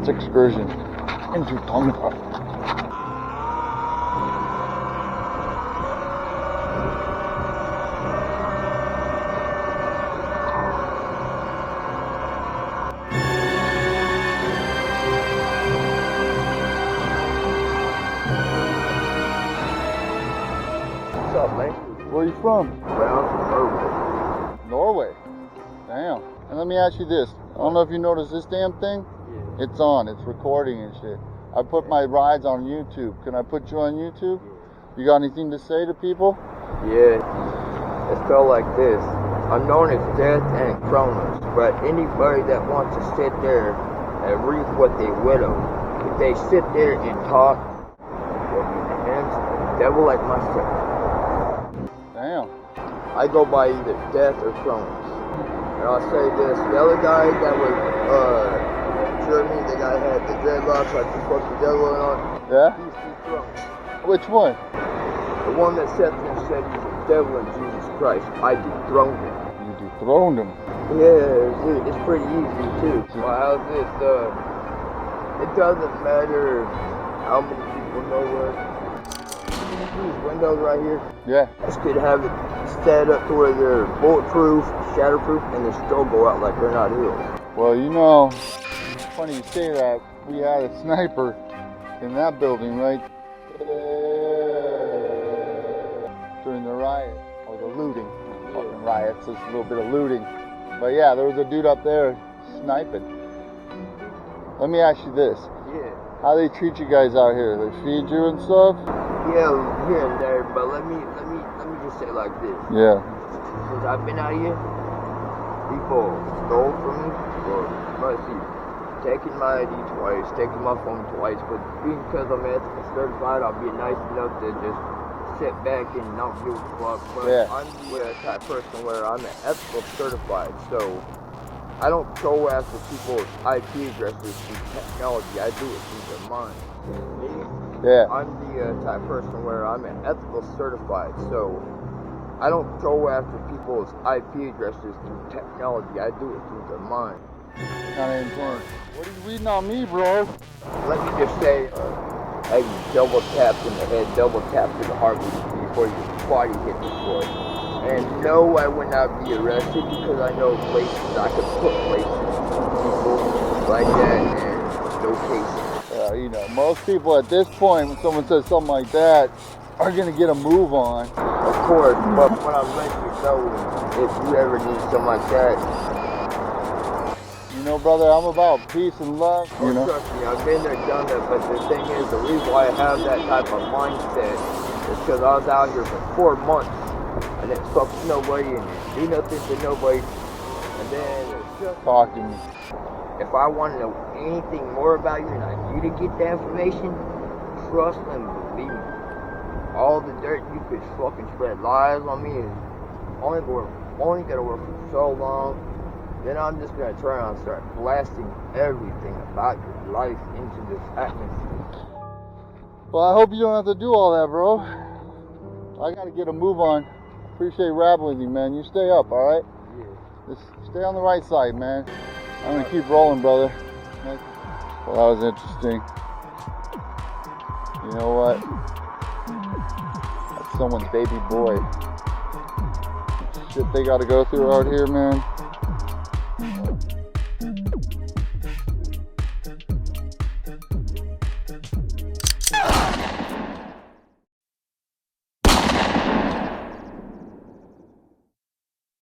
science excursion into Tonga. What's up, man? Where are you from? Well, I'm from Norway. Norway. Damn. And let me ask you this. I don't know if you noticed this damn thing. Yeah. It's on. It's recording and shit. I put my rides on YouTube. Can I put you on YouTube? You got anything to say to people? Yeah. It's spelled like this. I'm known as Death and Kronos, but anybody that wants to sit there and read what they widow, if they sit there and talk, they'll be hands devil like myself. Damn. I go by either Death or Kronos. And I'll say this, the other guy that was, Germany, the guy had the dreadlocks like the fucking devil and all, Yeah? he's dethroned. Which one? The one that sat there and said he's the devil and Jesus Christ, I dethroned him. You dethroned him. Yeah, dude, it's pretty easy too. Well, how's this, it doesn't matter how many people know where. These windows right here, Yeah. this could have it set up to where they're bulletproof, shatterproof, and they still go out like they're not healed. Well, you know, it's funny you say that. We had a sniper in that building, right? During the riot, or the looting. Fucking riots, there's a little bit of looting. But yeah, there was a dude up there sniping. Let me ask you this. Yeah. How they treat you guys out here? They feed you and stuff? Yeah, here and there, but let me just say like this. Yeah. Since I've been out here, people stole from me, or let's see, taking my ID twice, taking my phone twice, but because I'm ethical certified, I'll be nice enough to just sit back and not give a fuck. But Yeah. I'm the type of person where I'm an ethical certified, so I don't go after people's IP addresses through technology. I do it through their mind. Me, Yeah. I'm the type of person where I'm an ethical certified, so I don't go after people's IP addresses through technology. I do it through their mind. Kinda intense. What are you reading on me, bro? Let me just say, I double tapped in the head, double tapped to the heart before your body hit the floor. And no, I would not be arrested because I know places I could put places, people like that, and no cases. You know, most people at this point, when someone says something like that, are gonna get a move on. Of course, but when I'm ready to go, if you ever need something like that, You know, brother, I'm about peace and love. You know. trust me, I've been there, done that, but the thing is, the reason why I have that type of mindset is because I was out here for 4 months, and it fucked nobody, and do nothing to nobody, and then it's just... Talk to me. If I want to know anything more about you and I need to get that information, trust and believe me. All the dirt you could fucking spread lies on me is only gonna work for so long. Then I'm just gonna turn around and start blasting everything about your life into this atmosphere. Well, I hope you don't have to do all that, bro. I gotta get a move on. Appreciate rapping with you, man. You stay up, all right? Yeah. Just stay on the right side, man. I'm gonna keep rolling, brother. Well, that was interesting. You know what? That's someone's baby boy. Shit they gotta go through out here, man.